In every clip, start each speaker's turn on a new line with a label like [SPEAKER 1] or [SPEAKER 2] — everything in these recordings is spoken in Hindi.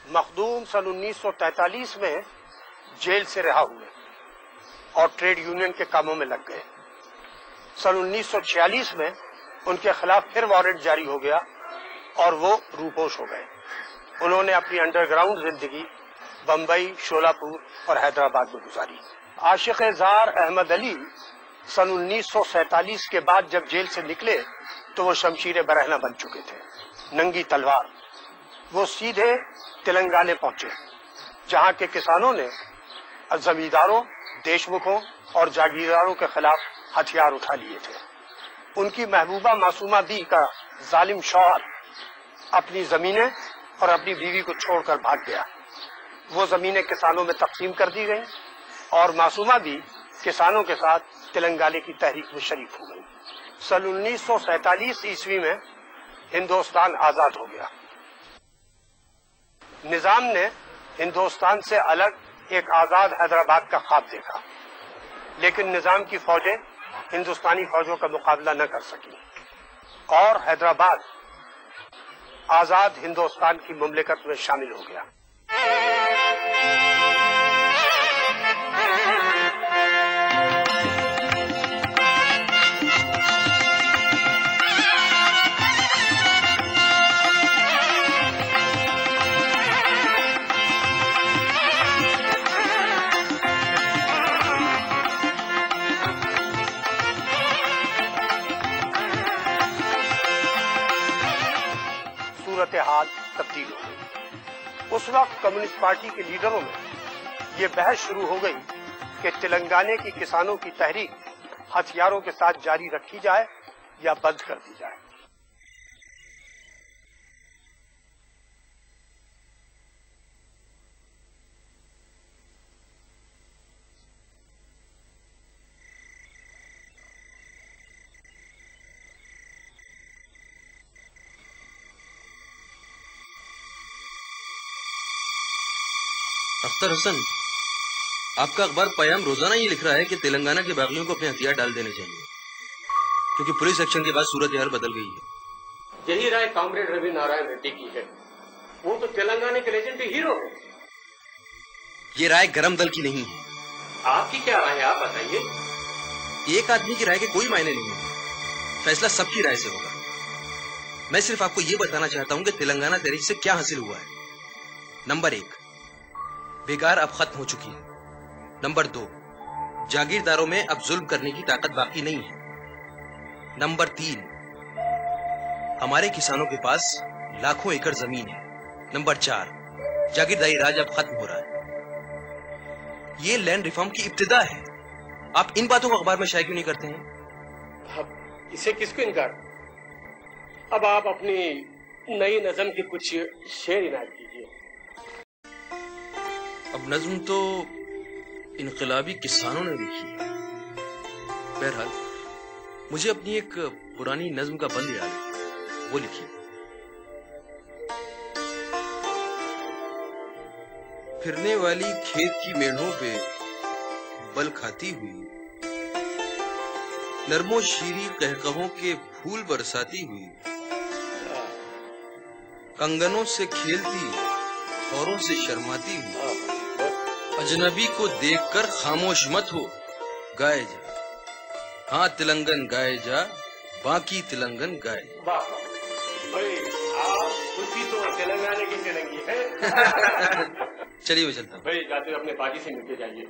[SPEAKER 1] मखदूम सन 1943 में जेल से रिहा हुए और ट्रेड यूनियन के कामों में लग गए। सन 1946 में उनके खिलाफ फिर वारंट जारी हो गया और वो रूपोश हो गए। उन्होंने अपनी अंडरग्राउंड जिंदगी बंबई, शोलापुर और हैदराबाद में गुजारी। आशिक ज़ार अहमद अली सन 1947 के बाद जब जेल से निकले तो वो शमशीर बरहना बन चुके थे, नंगी तलवार। वो सीधे तेलंगाना पहुंचे, जहां के किसानों ने जमींदारों, देशमुखों और जागीरदारों के खिलाफ हथियार उठा लिए थे। उनकी महबूबा मासूमा दी का जालिम शौहर अपनी जमीनें और अपनी बीवी को छोड़कर भाग गया। वो जमीनें किसानों में तकसीम कर दी गईं और मासूमा दी किसानों के साथ तेलंगाना की तहरीक में शरीक हो गई। सन 1947 ईस्वी में हिंदुस्तान आजाद हो गया। निजाम ने हिंदुस्तान से अलग एक आजाद हैदराबाद का ख्वाब देखा, लेकिन निजाम की फौजें हिंदुस्तानी फौजों का मुकाबला न कर सकी और हैदराबाद आजाद हिंदुस्तान की मुमलिकत में शामिल हो गया। हाल तब्दील हो गई। उस वक्त कम्युनिस्ट पार्टी के लीडरों में यह बहस शुरू हो गई कि तेलंगाना की किसानों की तहरीक हथियारों के साथ जारी रखी जाए या बंद कर दी जाए।
[SPEAKER 2] अख्तर हसन, आपका अखबार पयाम रोजाना ये लिख रहा है कि तेलंगाना के बागियों को अपने हथियार डाल देने चाहिए, क्योंकि पुलिस एक्शन के बाद सूरत हाल बदल गई है।
[SPEAKER 3] यही राय कॉमरेड रवि नारायण रेड्डी की है। वो तो तेलंगाना के लेजेंडरी हीरो है।
[SPEAKER 2] ये राय गरम दल की नहीं है।
[SPEAKER 3] आपकी क्या राय है, आप बताइए।
[SPEAKER 2] एक आदमी की राय के कोई मायने नहीं है, फैसला सबकी राय से होगा। मैं सिर्फ आपको ये बताना चाहता हूं कि तेलंगाना तहरीक से क्या हासिल हुआ है। नंबर 1, बेकार अब खत्म हो चुकी है। नंबर 2, जागीरदारों में अब जुल्म करने की ताकत बाकी नहीं है। नंबर 3, हमारे किसानों के पास लाखों एकड़ जमीन है। नंबर 4, जागीरदारी राज अब खत्म हो रहा है। ये लैंड रिफॉर्म की इब्तिदा है। आप इन बातों को अखबार में शाये क्यों नहीं करते हैं?
[SPEAKER 3] अब इसे किसको इनकार। अब आप अपनी नई नज़म के कुछ शेर इनायत कीजिए।
[SPEAKER 2] अब नज्म तो इनकलाबी किसानों ने लिखी है। बहरहाल मुझे अपनी एक पुरानी नज्म का बंद याद है, वो लिखिए। फिरने वाली खेत की मेढ़ों पे बल खाती हुई, नरमो शीरी कहकहों के फूल बरसाती हुई, कंगनों से खेलती, औरों से शर्माती हुई, अजनबी को देखकर खामोश मत हो, गाए जा। हाँ तिलंगन गाए जा, बाकी तिलंगन गाए जा।
[SPEAKER 3] भाई आप खुद भी तो तेलंगाना की तिरंगी है।
[SPEAKER 2] चलिए मैं चलता हूँ।
[SPEAKER 3] भाई जाते हुए अपने बाजी से मिलते जाइए।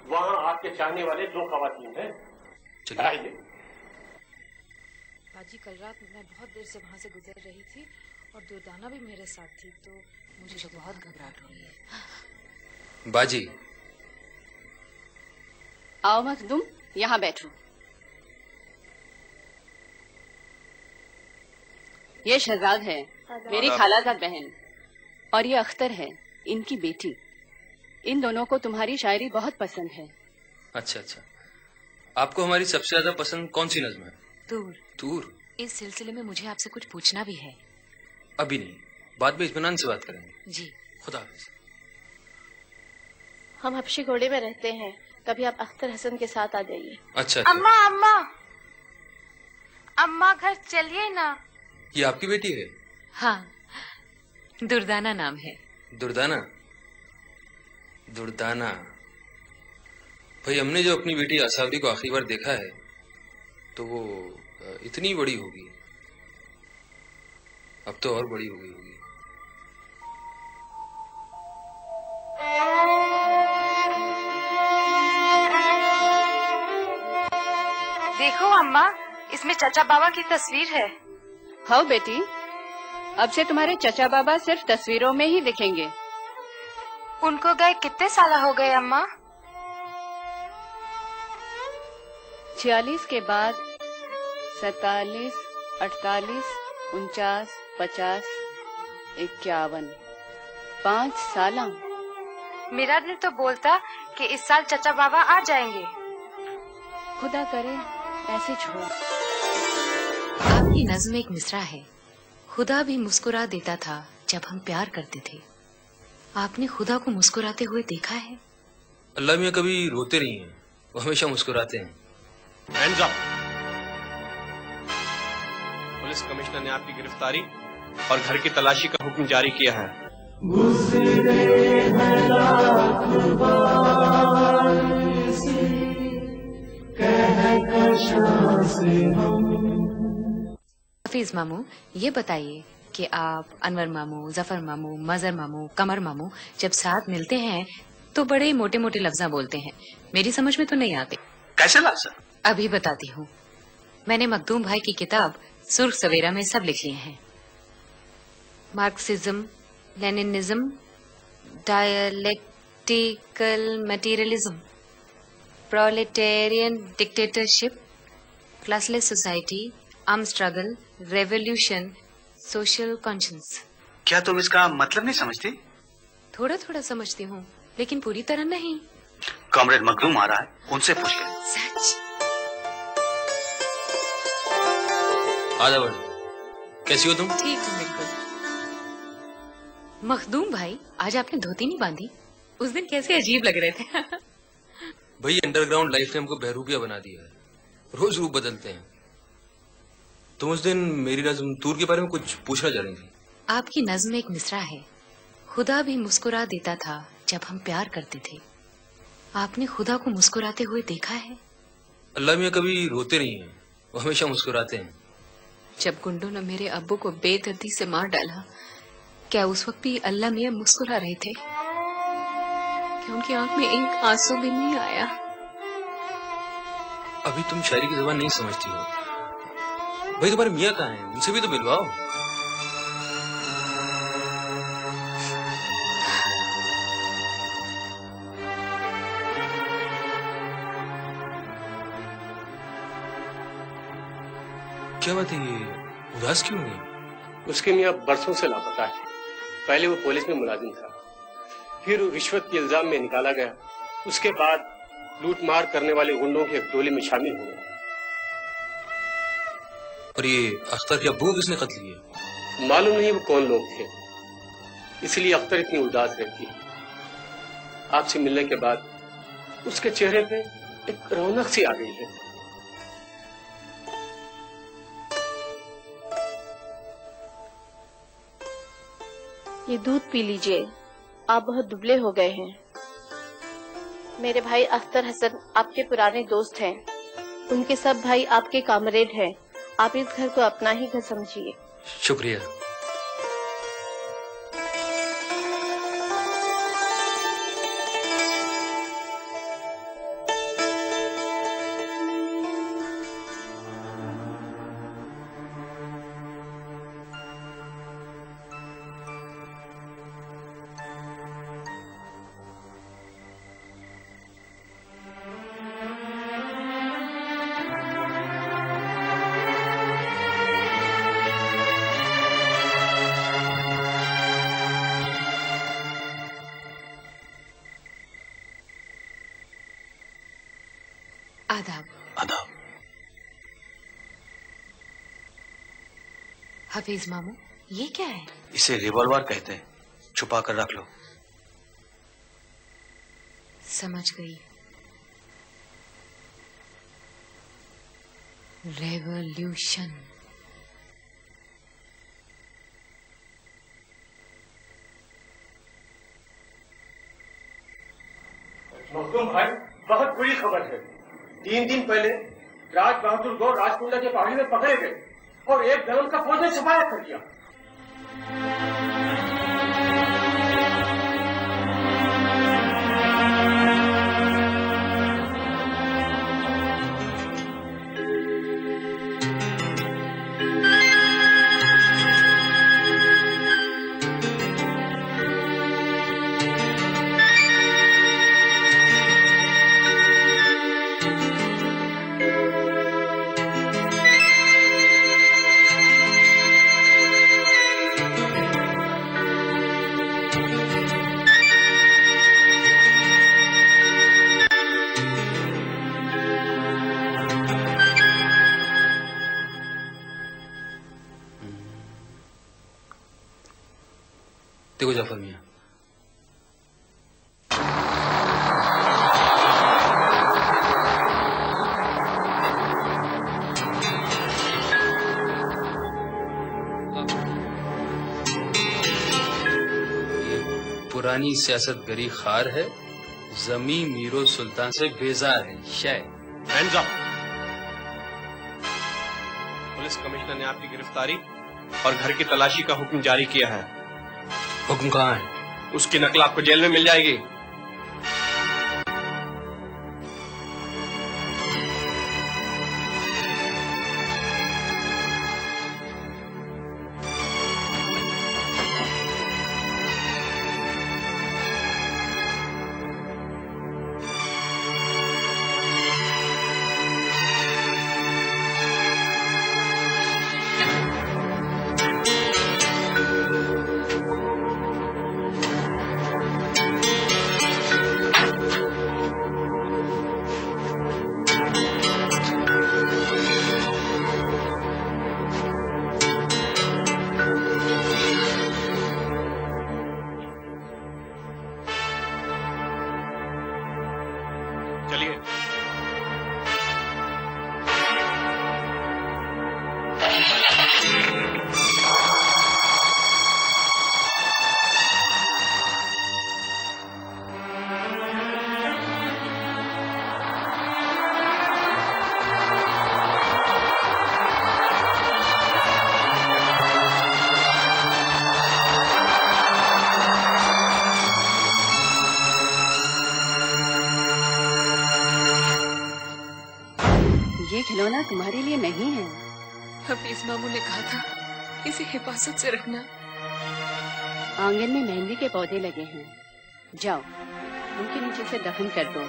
[SPEAKER 3] वहाँ आपके चाहने वाले 2 खवातीन हैं।
[SPEAKER 2] चलिए।
[SPEAKER 3] आइए।
[SPEAKER 4] बाजी कल रात मैं बहुत देर से वहाँ से गुजर रही थी और दुर्दाना भी मेरे साथ थी, तो मुझे तो बहुत घबराहट हो रही है।
[SPEAKER 2] बाजी,
[SPEAKER 5] आओ मखदूम, यहाँ बैठो। ये शहजाद है, मेरी खालाजाद बहन, और ये अख्तर है, इनकी बेटी। इन दोनों को तुम्हारी शायरी बहुत पसंद है।
[SPEAKER 2] अच्छा अच्छा। आपको हमारी सबसे ज्यादा पसंद कौन सी नज्म है?
[SPEAKER 4] दूर।
[SPEAKER 2] दूर?
[SPEAKER 4] इस सिलसिले में मुझे आपसे कुछ पूछना भी है।
[SPEAKER 2] अभी नहीं, बाद में इत्मीनान से बात करेंगे।
[SPEAKER 4] जी।
[SPEAKER 2] खुदा हाफिज।
[SPEAKER 6] हम हबशी घोड़े में रहते हैं, कभी आप अख्तर हसन के साथ आ जाइए।
[SPEAKER 2] अच्छा।
[SPEAKER 7] अम्मा अम्मा अम्मा, घर चलिए ना।
[SPEAKER 2] ये आपकी बेटी है?
[SPEAKER 4] हाँ, दुर्दाना नाम है।
[SPEAKER 2] दुर्दाना? दुर्दाना भाई, हमने जो अपनी बेटी आसावरी को आखिरी बार देखा है तो वो इतनी बड़ी होगी, अब तो और बड़ी हो गई होगी।
[SPEAKER 7] देखो अम्मा, इसमें चाचा बाबा की तस्वीर है।
[SPEAKER 5] हाँ बेटी, अब से तुम्हारे चचा बाबा सिर्फ तस्वीरों में ही दिखेंगे।
[SPEAKER 7] उनको गए कितने साल हो गए अम्मा?
[SPEAKER 5] 46 के बाद 47, 48, 49, 50, 51, 5 साल।
[SPEAKER 7] मेरा दिल तो बोलता कि इस साल चचा बाबा आ जाएंगे।
[SPEAKER 5] खुदा करे ऐसे छोड़।
[SPEAKER 4] आपकी नज्म में एक मिसरा है, खुदा भी मुस्कुरा देता था जब हम प्यार करते थे। आपने खुदा को मुस्कुराते हुए देखा है?
[SPEAKER 2] अल्लाह मियां कभी रोते नहीं हैं, वो हमेशा मुस्कुराते हैं।
[SPEAKER 3] Hands up! पुलिस कमिश्नर ने आपकी गिरफ्तारी और घर की तलाशी का हुक्म जारी किया है।
[SPEAKER 4] हफीज मामू, ये बताइए कि आप अनवर मामू, जफर मामू, मजर मामू, कमर मामू जब साथ मिलते हैं तो बड़े मोटे मोटे लफ्ज़ बोलते हैं, मेरी समझ में तो नहीं आते।
[SPEAKER 8] कैसे लफ्ज़?
[SPEAKER 4] अभी बताती हूँ। मैंने मखदूम भाई की किताब सुर्ख सवेरा में सब लिख लिए हैं। Marxism, Leninism, dialectical materialism, proletarian dictatorship, classless society, arm struggle, revolution, social conscience.
[SPEAKER 8] क्या तुम इसका मतलब नहीं समझती?
[SPEAKER 4] थोड़ा थोड़ा समझती हूँ, लेकिन पूरी तरह नहीं।
[SPEAKER 8] कॉमरेड मखदूम आ रहा है, उनसे पूछ ले।
[SPEAKER 4] सच?
[SPEAKER 2] आधा बढ़। कैसी हो तुम?
[SPEAKER 4] ठीक हूँ बिल्कुल। मखदूम भाई, आज आपने धोती नहीं बांधी? उस दिन कैसे अजीब लग रहे थे।
[SPEAKER 2] भाई, अंडरग्राउंड लाइफ ने हमको बहरूपिया बना दिया है, रोज रूप बदलते हैं। तुम उस दिन मेरी नज्म तूर के बारे में कुछ पूछना चाह रही थी।
[SPEAKER 4] आपकी नज्म में एक मिसरा है, खुदा भी मुस्कुरा देता था जब हम प्यार करते थे। आपने खुदा को मुस्कुराते हुए देखा है?
[SPEAKER 2] अल्लाह मियां कभी रोते नहीं हैं, वो हमेशा मुस्कुराते हैं।
[SPEAKER 4] जब गुंडों ने मेरे अब्बू को बेदर्दी से मार डाला, क्या उस वक्त भी अल्लाह मियां मुस्कुरा रहे थे? क्या उनकी आंख में एक आंसू भी नहीं आया?
[SPEAKER 2] अभी तुम शायरी की जुबान नहीं समझती हो। भाई, तुम्हारे मियाँ कहाँ हैं? उनसे भी तो मिलवाओ। क्या बात है, ये उदास क्यों है?
[SPEAKER 3] उसके मियाँ बरसों से लापता है। पहले वो पुलिस में मुलाजिम था, फिर रिश्वत के इल्जाम में निकाला गया, उसके बाद लूट मार करने वाले गुंडों के एक टोली में शामिल हो गया।
[SPEAKER 2] और ये अख्तर के अब्बू को किसने कत्ल किया?
[SPEAKER 3] मालूम नहीं वो कौन लोग थे, इसलिए अख्तर इतनी उदास रहती है। आपसे मिलने के बाद उसके चेहरे पे एक रौनक सी आ गई है।
[SPEAKER 6] ये दूध पी लीजिए, आप बहुत दुबले हो गए हैं। मेरे भाई अख्तर हसन आपके पुराने दोस्त हैं, उनके सब भाई आपके कामरेड हैं। आप इस घर को अपना ही घर समझिए।
[SPEAKER 2] शुक्रिया।
[SPEAKER 4] आदाब।
[SPEAKER 2] आदाब।
[SPEAKER 4] हफीज मामू, ये क्या है?
[SPEAKER 2] इसे रिवॉल्वर कहते हैं, छुपा कर रख लो।
[SPEAKER 4] समझ गई। रेवोल्यूशन।
[SPEAKER 3] मखदूम भाई, बहुत बुरी खबर है। 3 दिन पहले राज बहादुर गौर राजकुंडा के पहाड़ी में पकड़े गए और एक दरम का फौज ने सफाया कर दिया।
[SPEAKER 2] देखो जाफर मियां,
[SPEAKER 9] पुरानी सियासत गरी खार है, जमी मीरो सुल्तान से बेजार है। शायद
[SPEAKER 3] हैंड्स अप। पुलिस कमिश्नर ने आपकी गिरफ्तारी और घर की तलाशी का हुक्म जारी किया है।
[SPEAKER 2] हुक्म कहाँ है?
[SPEAKER 3] उसकी नकल आपको जेल में मिल जाएगी। चलिए।
[SPEAKER 5] ये खिलौना तुम्हारे लिए नहीं है।
[SPEAKER 4] हफीज मामू ने कहा था इसे हिफाजत से रखना।
[SPEAKER 5] आंगन में मेहंदी के पौधे लगे हैं, जाओ उनके नीचे से दफन कर दो।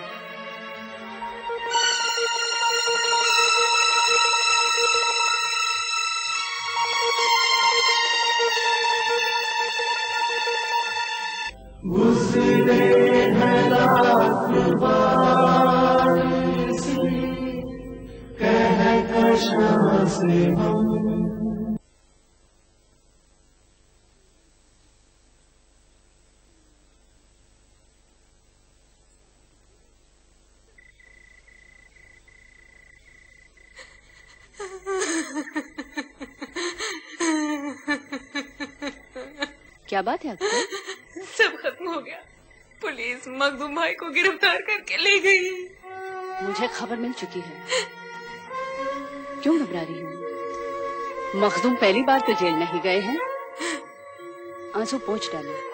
[SPEAKER 5] क्या बात है अक्सर?
[SPEAKER 4] सब खत्म हो गया। पुलिस मखदूम भाई को गिरफ्तार करके ले गई।
[SPEAKER 5] मुझे खबर मिल चुकी है। क्यों घबरा रही हो? मखदूम पहली बार तो जेल नहीं गए हैं। आंसू पोंछ डालो।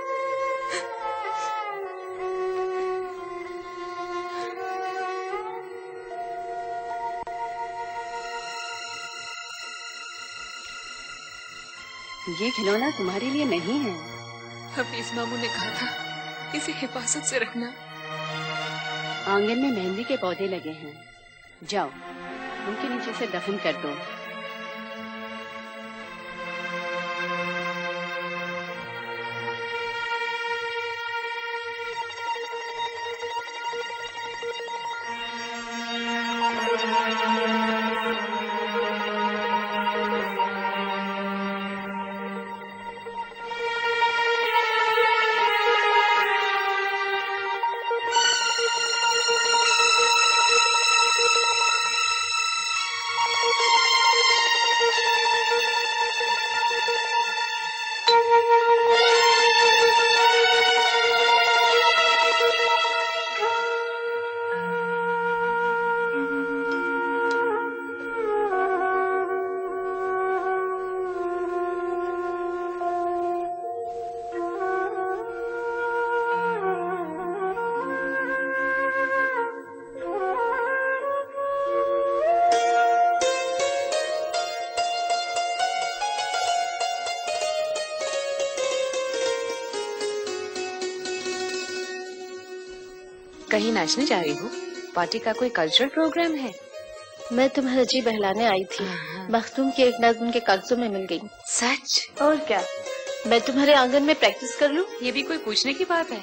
[SPEAKER 5] ये खिलौना तुम्हारे लिए नहीं है।
[SPEAKER 4] हफीज मामू ने कहा था इसे हिफाजत से रखना।
[SPEAKER 5] आंगन में मेहंदी के पौधे लगे हैं, जाओ उनके नीचे से दफन कर दो।
[SPEAKER 4] कहीं नाचने जा रही हो? पार्टी का कोई कल्चरल प्रोग्राम है?
[SPEAKER 6] मैं तुम्हें जी बहलाने आई थी। मखदूम की एक नज़्म उनके कागजों में मिल गई।
[SPEAKER 4] सच?
[SPEAKER 6] और क्या, मैं तुम्हारे आंगन में प्रैक्टिस कर लूं?
[SPEAKER 4] ये भी कोई पूछने की बात है?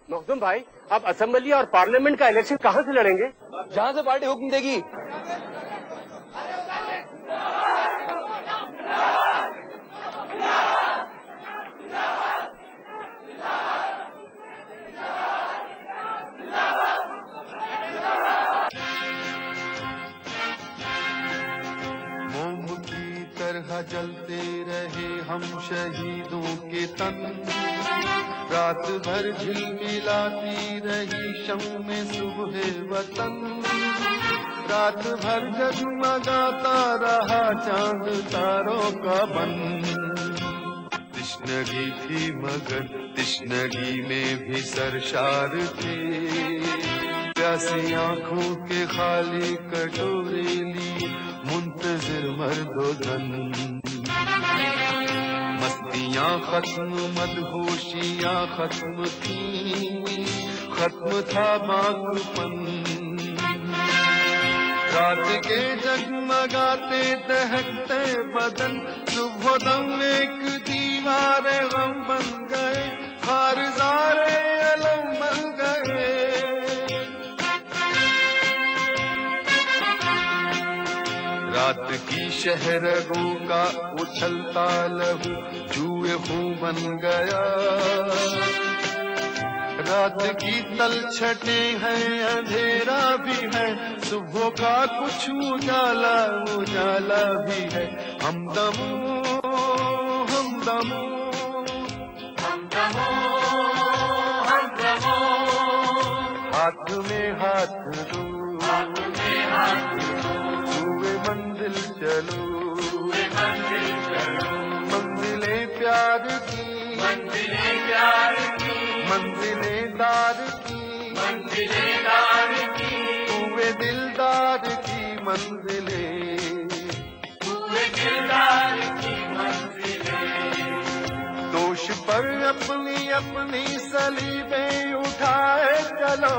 [SPEAKER 3] मखदूम भाई, आप असेंबली और पार्लियामेंट का इलेक्शन कहाँ से लड़ेंगे?
[SPEAKER 2] जहाँ से पार्टी हुक्म देगी।
[SPEAKER 10] मोम की तरह जलते रहे हम शहीदों के तन, रात भर झिलमिलाती रही शम्मे सुबह वतन, रात भर जगमगाता रहा चांद तारों का बन। तिश्नगी थी मगर तिश्नगी में भी सरशार थे, प्यासी आंखों के खाली कटोरे ली मुंतजिर मर्दों। मस्तियाँ खत्म मदहोशियाँ खत्म थी, खत्म था बाकुपन। रात के जगमगाते दहकते बदन सुबह दम एक दीवार गम बन गए, खारज़ारे अलम बन गए। रात की शहरगों का उछलता लहू जुए खूं बन गया, रात की तलछटे हैं अंधेरा भी है, सुबह का कुछ उजाला उजाला भी है। हमदमो हमदमो हमदमो हमदमो, हाथ में हाथ दो, मंजिल चलो, मंजिलें प्यार की, मंजिलें प्यार की, मंजिलें दार की, मंजिलें दार की, हुए दिलदार की मंजिलें, हुए दिलदार की मंजिलें। दोष पर अपनी अपनी सलीबें उठाए चलो,